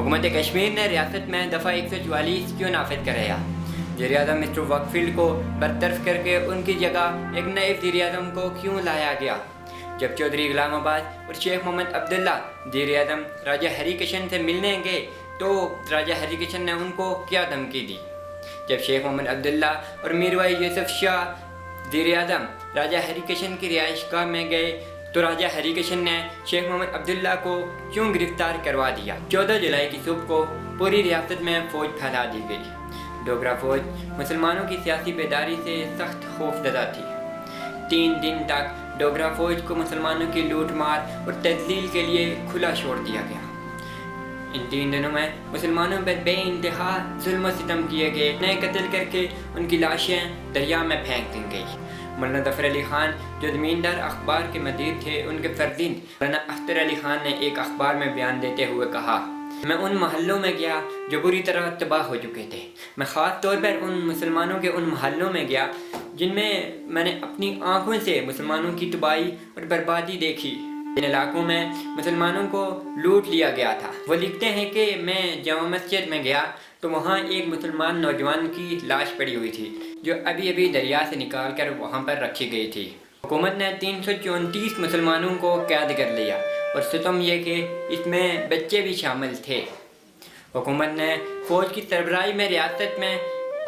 हुकूमत कश्मीर ने रियासत में दफ़ा 144 क्यों नाफिज कराया? वज़ीर आज़म मिस्टर वॉकफील्ड को बरतरफ करके उनकी जगह एक नए वज़ीर आज़म को क्यों लाया गया? जब चौधरी गुलाम अब्बास और शेख मोहम्मद अब्दुल्ला वज़ीर आज़म राजा हैरी किशन से मिलने गए तो राजा हैरी किशन ने उनको क्या धमकी दी? जब शेख मोहम्मद अब्दुल्ला और मीरवाई यूसुफ शाह वज़ीर आज़म राजा हैरी किशन की रिहाइशगाह में गए तो राजा हैरी किशन ने शेख मोहम्मद अब्दुल्ला को क्यों गिरफ्तार करवा दिया? 14 जुलाई की सुबह को पूरी रियासत में फ़ौज फैला दी गई। डोगरा फ़ौज मुसलमानों की सियासी बेदारी से सख्त खौफजदा थी। 3 दिन तक डोगरा फ़ौज को मुसलमानों की लूट मार और तजलील के लिए खुला छोड़ दिया गया। इन 3 दिनों में मुसलमानों पर बेइंतहा जुल्म सितम किए गए, नए कत्ल करके उनकी लाशें दरिया में फेंक दी गई। मौलाना ज़फ़र अली ख़ान जो ज़मींदार अखबार के मदीर थे, उनके फर्जिंद मौलाना अख्तर अली ख़ान ने एक अखबार में बयान देते हुए कहा, मैं उन महल्लों में गया जो बुरी तरह तबाह हो चुके थे। मैं ख़ास तौर पर उन मुसलमानों के उन महल्लों में गया जिनमें मैंने अपनी आँखों से मुसलमानों की तबाही और बर्बादी देखी। इन इलाकों में मुसलमानों को लूट लिया गया था। वो लिखते हैं कि मैं जामा मस्जिद में गया तो वहाँ एक मुसलमान नौजवान की लाश पड़ी हुई थी जो अभी अभी दरिया से निकाल कर वहाँ पर रखी गई थी। हुकूमत ने 334 मुसलमानों को कैद कर लिया और सितम यह कि इसमें बच्चे भी शामिल थे। हुकूमत ने फ़ौज की सरबराही में रियासत में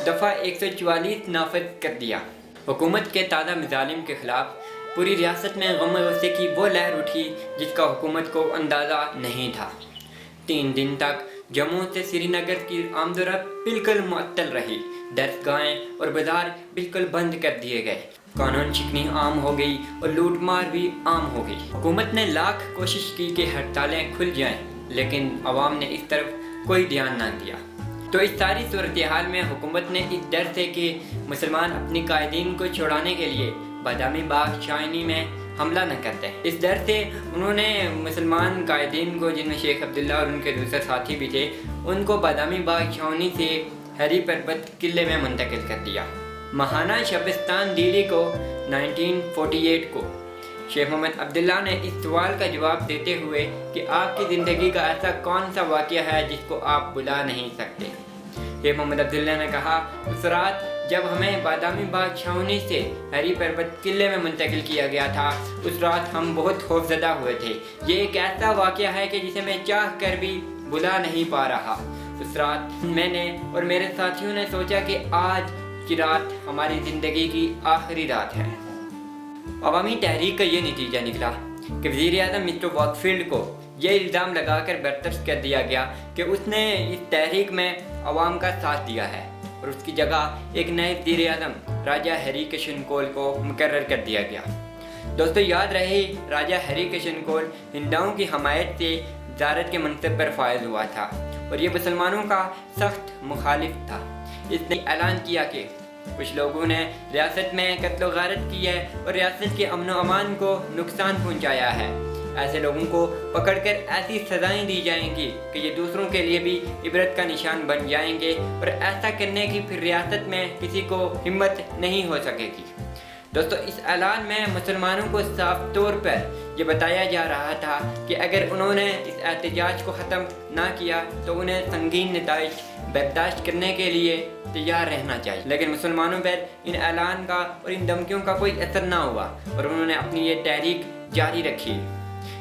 दफ़ा 144 नाफिज कर दिया। हुकूमत के ताज़ा मज़ालिम के ख़िलाफ़ पूरी रियासत में गम गुस्से की वो लहर उठी जिसका हुकूमत को अंदाज़ा नहीं था। 3 दिन तक जम्मू से श्रीनगर की आमदोरफ्त बिल्कुल मुअत्तल रही। दरगाहें और बाजार बिल्कुल बंद कर दिए गए। कानून शिकनी आम हो गई और लूटमार भी आम हो गई। हुकूमत ने लाख कोशिश की कि हड़तालें खुल जाएं, लेकिन अवाम ने इस तरफ कोई ध्यान ना दिया। तो इस सारी सूरत हाल में हुकूमत ने इस डर से कि मुसलमान अपनी कायदीन को छुड़ाने के लिए बादामी बाग शाइनी में हमला न करते, इस डर से उन्होंने मुसलमान कायदीन को, जिनमें शेख अब्दुल्ला और उनके दूसरे साथी भी थे, उनको बादामी बाग छावनी से हैरी पर्वत किले में मुंतकिल कर दिया। महाना शबिस्तान दिल्ली को 1948 को शेख मोहम्मद अब्दुल्ला ने इस सवाल का जवाब देते हुए कि आपकी ज़िंदगी का ऐसा कौन सा वाक़या है जिसको आप भुला नहीं सकते। शेख मोहम्मद अब्दुल्ला ने कहा, उस रात जब हमें बादामी बाग छावनी से हैरी पर्वत किले में मुंतकिल किया गया था, उस रात हम बहुत खौफजदा हुए थे। ये एक ऐसा वाक़या है कि जिसे मैं चाह कर भी भुला नहीं पा रहा। उस रात मैंने और मेरे साथियों ने सोचा कि आज की रात हमारी ज़िंदगी की आखिरी रात है। अवामी तहरीक का ये नतीजा निकला कि वज़ीर आज़म मिस्टर वॉकफील्ड को ये इल्ज़ाम लगाकर बरतरफ कर दिया गया कि उसने इस तहरीक में अवाम का साथ दिया है और उसकी जगह एक नए वज़ीर आज़म राजा हैरी किशन कोल को मुकर्रर कर दिया गया। दोस्तों, याद रहे राजा हैरी किशन कोल हिंदुओं की हमायत से वज़ारत के मनसब पर फायज हुआ था और ये मुसलमानों का सख्त मुखालिफ था। इसने ऐलान किया कि कुछ लोगों ने रियासत में कत्ल गारत की है और रियासत के अमन व अमान को नुकसान पहुंचाया है। ऐसे लोगों को पकड़कर ऐसी सज़ाएं दी जाएंगी कि ये दूसरों के लिए भी इबरत का निशान बन जाएंगे और ऐसा करने की फिर रियासत में किसी को हिम्मत नहीं हो सकेगी। दोस्तों, इस ऐलान में मुसलमानों को साफ तौर पर यह बताया जा रहा था कि अगर उन्होंने इस एहतजाज को ख़त्म ना किया तो उन्हें संगीन नताइज बर्दाश्त करने के लिए तैयार रहना चाहिए। लेकिन मुसलमानों पर इन ऐलान का और इन धमकियों का कोई असर ना हुआ और उन्होंने अपनी ये तहरीक जारी रखी।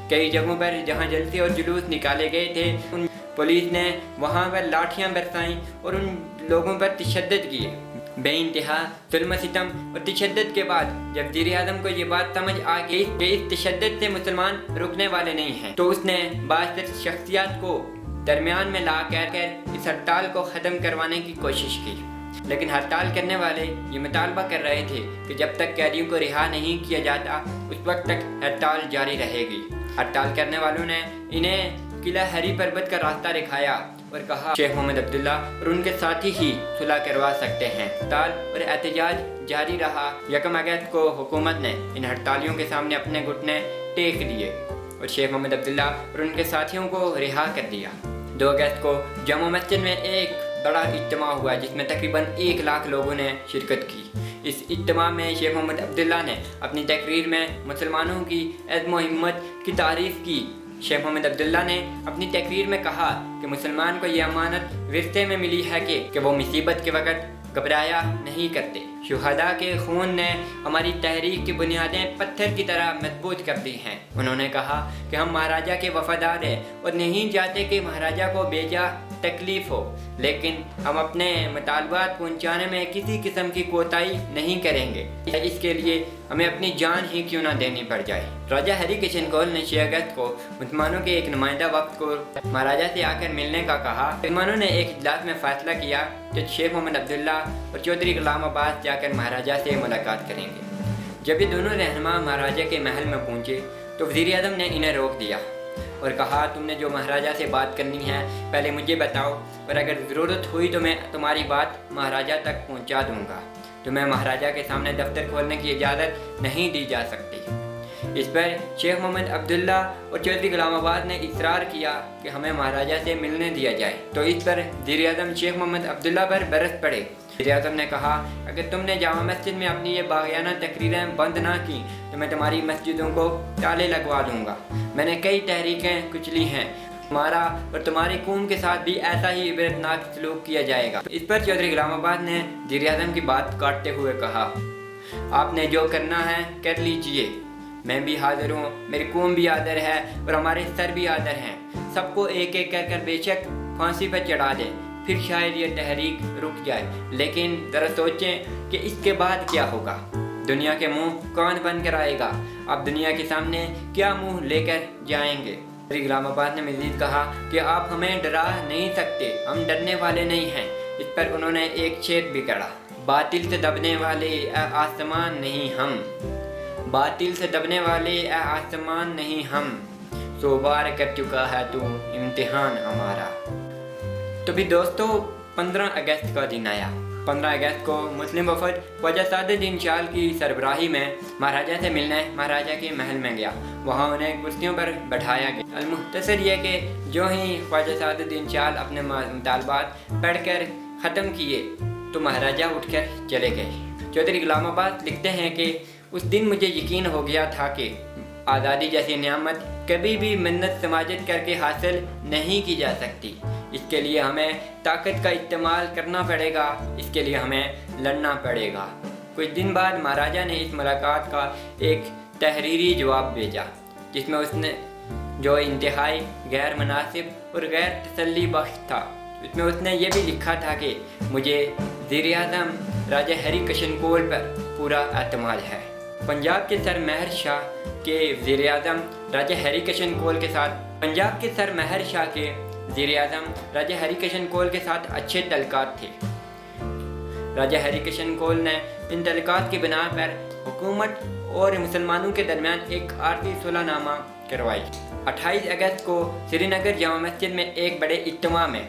कई जगहों पर जहाँ जलसे और जुलूस निकाले गए थे, उन पुलिस ने वहाँ पर लाठियाँ बरसाईं और उन लोगों पर तशद्दुद किए। बेइंतहा जुल्म सितम और तशद्दुद के बाद जब वज़ीर आज़म को ये बात समझ आ गई कि इस तशद्दुद से मुसलमान रुकने वाले नहीं हैं, तो उसने बाज़ शख्सियात को दरमियान में ला कर इस हड़ताल को ख़त्म करवाने की कोशिश की। लेकिन हड़ताल करने वाले ये मुतालबा कर रहे थे कि जब तक कैदियों को रिहा नहीं किया जाता उस वक्त तक हड़ताल जारी रहेगी। हड़ताल करने वालों ने इन्हें किला हैरी पर्वत का रास्ता दिखाया और कहा शेख मोहम्मद अब्दुल्ला और उनके साथी ही सुलह करवा सकते हैं। हड़ताल और एहतजाज जारी रहा। 1 अगस्त को हुकूमत ने इन हड़तालियों के सामने अपने घुटने टेक दिए और शेख मोहम्मद अब्दुल्ला और उनके साथियों को रिहा कर दिया। 2 अगस्त को जामा मस्जिद में एक बड़ा इज्तिमा हुआ जिसमें तकरीबन 1 लाख लोगों ने शिरकत की। इस इज्तिमा में शेख मोहम्मद अब्दुल्ला ने अपनी तकरीर में मुसलमानों की अज़्म व हिम्मत की तारीफ़ की शेख मोहम्मद अब्दुल्ला ने अपनी तकरीर में कहा कि मुसलमान को ये अमानत विरसे में मिली है कि वो मुसीबत के वक़्त घबराया नहीं करते। शुहदा के खून ने हमारी तहरीक की बुनियादें पत्थर की तरह मजबूत कर दी हैं। उन्होंने कहा कि हम महाराजा के वफादार हैं और नहीं चाहते कि महाराजा को बेजा तकलीफ़ हो, लेकिन हम अपने मुतालबात पहुँचाने में किसी किस्म की कोताही नहीं करेंगे, इसके लिए हमें अपनी जान ही क्यों ना देनी पड़ जाए। राजा हरी किशन कौल ने 6 अगस्त को मुसलमानों के एक नुमाइंदा वक्त को महाराजा से आकर मिलने का कहा। मुसलमानों ने एक इजलास में फैसला किया कि शेख मोहम्मद अब्दुल्ला और चौधरी गुलाम अब्बास जाकर महाराजा से मुलाकात करेंगे। जब ये दोनों रहनुमा महाराजा के महल में पहुँचे तो वज़ीर आज़म ने इन्हें रोक दिया और कहा, तुमने जो महाराजा से बात करनी है पहले मुझे बताओ, और अगर ज़रूरत हुई तो मैं तुम्हारी बात महाराजा तक पहुंचा दूंगा। तुम्हें महाराजा के सामने दफ्तर खोलने की इजाज़त नहीं दी जा सकती। इस पर शेख मोहम्मद अब्दुल्ला और चौधरी गुलाम अब्बास ने इसरार किया कि हमें महाराजा से मिलने दिया जाए। तो इस पर वज़ीर आज़म शेख मोहम्मद अब्दुल्ला पर बरस पड़े। वज़ीर आज़म ने कहा, अगर तुमने जामा मस्जिद में अपनी ये बाग़ियाना तकरीरें बंद ना की तो मैं तुम्हारी मस्जिदों को ताले लगवा दूंगा। मैंने कई तहरीकें कुचली हैं, तुम्हारा और तुम्हारी कौम के साथ भी ऐसा ही इबरतनाक सलूक किया जाएगा। इस पर चौधरी गुलाम अब्बास ने वज़ीर आज़म की बात काटते हुए कहा, आपने जो करना है कर लीजिए, मैं भी हाजिर हूँ, मेरी कौम भी हाजिर है और हमारे सर भी हाजिर हैं। सबको एक एक कर बेशक फांसी पर चढ़ा दें, फिर शायद ये तहरीक रुक जाए, लेकिन ज़रा सोचें कि इसके बाद क्या होगा। दुनिया के मुंह कौन बंद कराएगा? आप दुनिया के सामने क्या मुंह लेकर जाएंगे? गुलाम अब्बास ने मज़ीद कहा कि आप हमें डरा नहीं सकते, हम डरने वाले नहीं हैं। इस पर उन्होंने एक शेर भी कहा, बातिल से दबने वाले आसमान नहीं हम, बातिल से दबने वाले आसमान नहीं हम, 100 बार कर चुका है तू इम्तिहान हमारा। तो भी दोस्तों 15 अगस्त का दिन आया। 15 अगस्त को मुस्लिम वफद ख्वाजा सादुद्दीन शाह की सरबराही में महाराजा से मिलने महाराजा के महल में गया। वहाँ उन्हें कुर्सियों पर बैठाया गया। अलमुख्तसर ये कि जो ही ख्वाजा सादुद्दीन शाह अपने मुतालबात पढ़कर ख़त्म किए तो महाराजा उठकर चले गए। चौधरी गुलाम अब्बास लिखते हैं कि उस दिन मुझे यकीन हो गया था कि आज़ादी जैसी नियामत कभी भी मिन्नत समाजत करके हासिल नहीं की जा सकती। इसके लिए हमें ताकत का इस्तेमाल करना पड़ेगा, इसके लिए हमें लड़ना पड़ेगा। कुछ दिन बाद महाराजा ने इस मुलाकात का एक तहरीरी जवाब भेजा, जिसमें उसने जो इंतहाई गैर मुनासिब और गैर तसल्ली बख्श था, उसमें उसने ये भी लिखा था कि मुझे वज़ीर आज़म राजा हरी किशन कौल पर पूरा एतमाद है। पंजाब के सर महर शाह के वज़ीर आज़म राजा हरी किशन कौल के साथ पंजाब के सर महर शाह के वज़ीर आज़म राजा हरी किशन कौल के साथ अच्छे तल्लुकात थे। राजा हरी किशन कौल ने इन तल्लुकात की बिना पर हुकूमत और मुसलमानों के दरमियान एक आरज़ी सुलहनामा करवाई। 28 अगस्त को श्रीनगर जामा मस्जिद में एक बड़े इज्तिमा में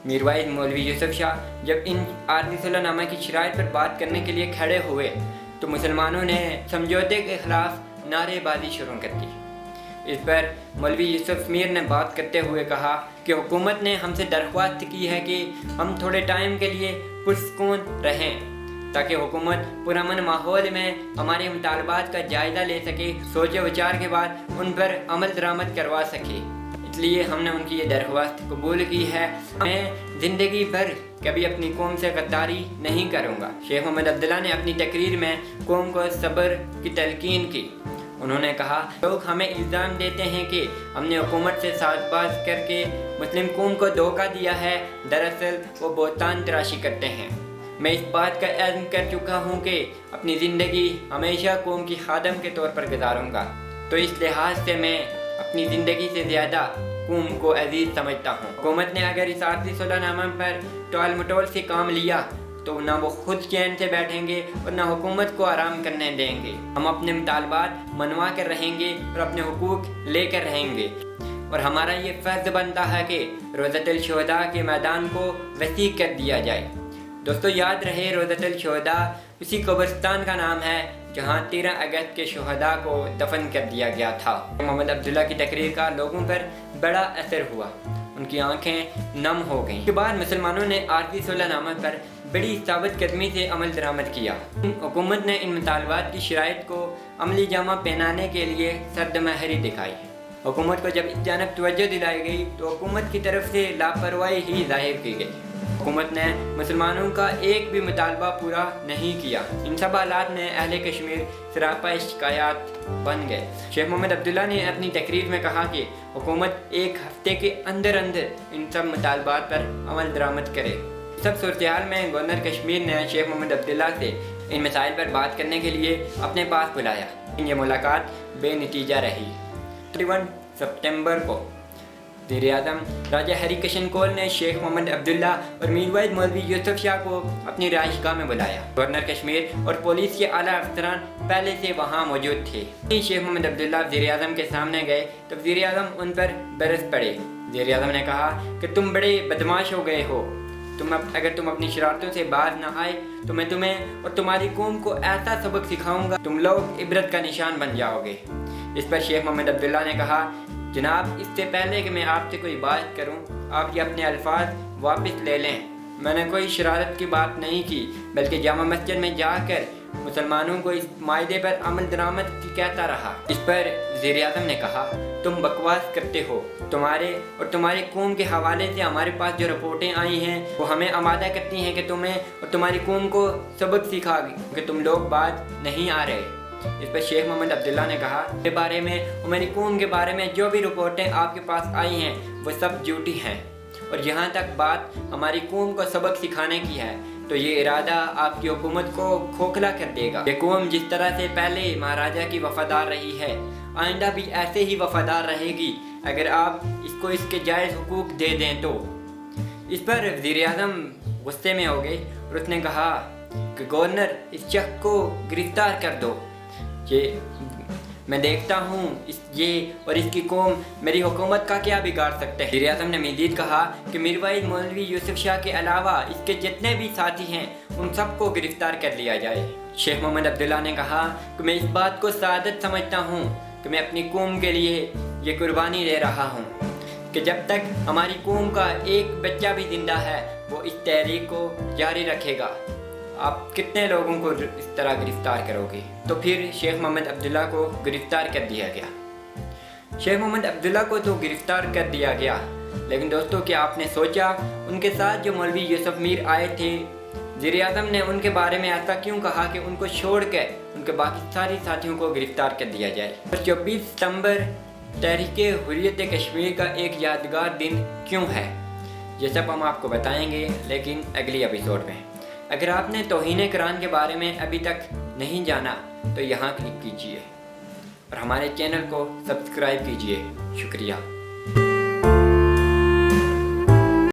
मीरवाइज मौलवी यूसुफ शाह जब इन आरज़ी सुलहनामा की शराइत पर बात करने के लिए खड़े हुए तो मुसलमानों ने समझौते के खिलाफ नारेबाजी शुरू कर दी। इस पर मौलवी यूसुफ मीर ने बात करते हुए कहा कि हुकूमत ने हमसे दरख्वास्त की है कि हम थोड़े टाइम के लिए पुरसकून रहें ताकि हुकूमत पुरअमन माहौल में हमारे मुतालबात का जायज़ा ले सके, सोचे विचार के बाद उन पर अमल दरामद करवा सके। इसलिए हमने उनकी ये दरख्वास्त कबूल की है। मैं ज़िंदगी भर कभी अपनी कौम से गद्दारी नहीं करूँगा। शेख मोहम्मद अब्दुल्ला ने अपनी तकरीर में कौम को सब्र की तलकीन की। उन्होंने कहा, लोग हमें इल्ज़ाम देते हैं कि हमने हुकूमत से साज़बाज़ करके मुस्लिम कौम को धोखा दिया है, दरअसल वो बोहतान तराशी करते हैं। मैं इस बात का इल्म कर चुका हूँ कि अपनी ज़िंदगी हमेशा कौम की खादम के तौर पर गुजारूँगा, तो इस लिहाज से मैं अपनी ज़िंदगी से ज़्यादा कौम को अजीज़ समझता हूँ। हुकूमत ने अगर इस आरज़ी सुलहनामा पर टाल मटोल से काम लिया तो ना वो खुद चैन से बैठेंगे और ना हुकूमत को आराम करने देंगे। हम अपने मुतालबात मनवा कर रहेंगे और अपने हुकूक लेकर रहेंगे और हमारा ये फ़र्ज़ बनता है कि रोज़तुल शुहदा के मैदान को वसी कर दिया जाए। दोस्तों याद रहे, रोज़तुल शुहदा उसी कब्रिस्तान का नाम है जहाँ 13 अगस्त के शुहदा को दफन कर दिया गया था। मोहम्मद अब्दुल्ला की तकरीर का लोगों पर बड़ा असर हुआ, उनकी आंखें नम हो गईं। उसके बाद मुसलमानों ने आरज़ी सुलहनामा पर बड़ी साबित कदमी से अमल दरामद किया। हुकूमत ने इन मुतालबात की शराइत को अमली जामा पहनाने के लिए सर्द महरी दिखाई। हुकूमत को जब इस जानब तवज्जो दिलाई गई तो हुकूमत की तरफ से लापरवाही ही जाहिर की गई। हुकूमत ने मुसलमानों का एक भी मुतालबा पूरा नहीं किया। इन सब हालात में अहले कश्मीर सरापा शिकायत बन गए। शेख मोहम्मद अब्दुल्ला ने अपनी तकरीर में कहा कि हुकूमत एक हफ्ते के अंदर अंदर इन सब मुतालबात पर अमल दरामद करे। सब सूरत-ए-हाल में गवर्नर कश्मीर ने शेख मोहम्मद अब्दुल्ला से इन मसाइल पर बात करने के लिए अपने पास बुलाया। ये मुलाकात बेनतीजा रही। 31 सितंबर को वज़ीर-ए-आज़म राजा हरिकिशन कोल ने शेख मोहम्मद अब्दुल्ला और मीर वाइद मौलवी यूसुफ शाह को अपनी रिहाइशगाह में बुलाया। गवर्नर कश्मीर और पुलिस के आला अफसरान पहले से वहाँ मौजूद थे। शेख मोहम्मद अब्दुल्ला वज़ीर-ए-आज़म के सामने गए तो वज़ीर-ए-आज़म उन पर बरस पड़े। वज़ीर-ए-आज़म ने कहा कि तुम बड़े बदमाश हो गए हो। अगर तुम अपनी शरारतों से बाज ना आए तो मैं तुम्हें और तुम्हारी कौम को ऐसा सबक सिखाऊंगा, तुम लोग इबरत का निशान बन जाओगे। इस पर शेख मोहम्मद अब्दुल्ला ने कहा, जनाब, इससे पहले कि मैं आपसे कोई बात करूं, आप ये अपने अल्फाज वापस ले लें। मैंने कोई शरारत की बात नहीं की, बल्कि जामा मस्जिद में जाकर मुसलमानों को इस मायदे पर अमल दरामद की कहता रहा। इस पर वज़ीर-ए-आज़म ने कहा, तुम बकवास करते हो। तुम्हारे और तुम्हारी कौम के हवाले से हमारे पास जो रिपोर्टें आई हैं वो हमें आमादा करती हैं कि तुम्हें और तुम्हारी कौम को सबक सिखा कि तुम लोग बात नहीं आ रहे। इस पर शेख मोहम्मद अब्दुल्ला ने कहा, के बारे में और मेरी कौम के बारे में जो भी रिपोर्टें आपके पास आई हैं वो सब झूठी हैं, और जहाँ तक बात हमारी कौम को सबक सिखाने की है तो ये इरादा आपकी हुकूमत को खोखला कर देगा। ये कौम जिस तरह से पहले महाराजा की वफादार रही है, आइंदा भी ऐसे ही वफादार रहेगी अगर आप इसको इसके जायज़ हुकूक दे दें तो। इस पर वज़ीर-ए-आज़म गुस्से में हो गए और उसने कहा कि गवर्नर, इस शख्स को गिरफ्तार कर दो। ये मैं देखता हूँ ये और इसकी कौम मेरी हुकूमत का क्या बिगाड़ सकते हैं। वज़ीर-ए-आज़म ने मज़ीद कहा कि मीर वाइद मौलवी यूसुफ शाह के अलावा इसके जितने भी साथी हैं उन सबको गिरफ्तार कर लिया जाए। शेख मोहम्मद अब्दुल्ला ने कहा कि मैं इस बात को सादत समझता हूँ कि मैं अपनी कौम के लिए ये कुर्बानी दे रहा हूँ कि जब तक हमारी कौम का एक बच्चा भी जिंदा है वो इस तहरीक को जारी रखेगा। आप कितने लोगों को इस तरह गिरफ्तार करोगे? तो फिर शेख मोहम्मद अब्दुल्ला को गिरफ्तार कर दिया गया। शेख मोहम्मद अब्दुल्ला को तो गिरफ्तार कर दिया गया, लेकिन दोस्तों, क्या आपने सोचा उनके साथ जो मौलवी यूसुफ मीर आए थे, वज़ीर-ए-आज़म ने उनके बारे में ऐसा क्यों कहा कि उनको छोड़ कर उनके बाकी सारे साथियों को गिरफ्तार कर दिया जाए? 24 सितंबर तहरीके हुर्रियत कश्मीर का एक यादगार दिन क्यों है, ये सब हम आपको बताएंगे, लेकिन अगली एपिसोड में। अगर आपने तौहीन कुरान के बारे में अभी तक नहीं जाना तो यहाँ क्लिक कीजिए और हमारे चैनल को सब्सक्राइब कीजिए। शुक्रिया।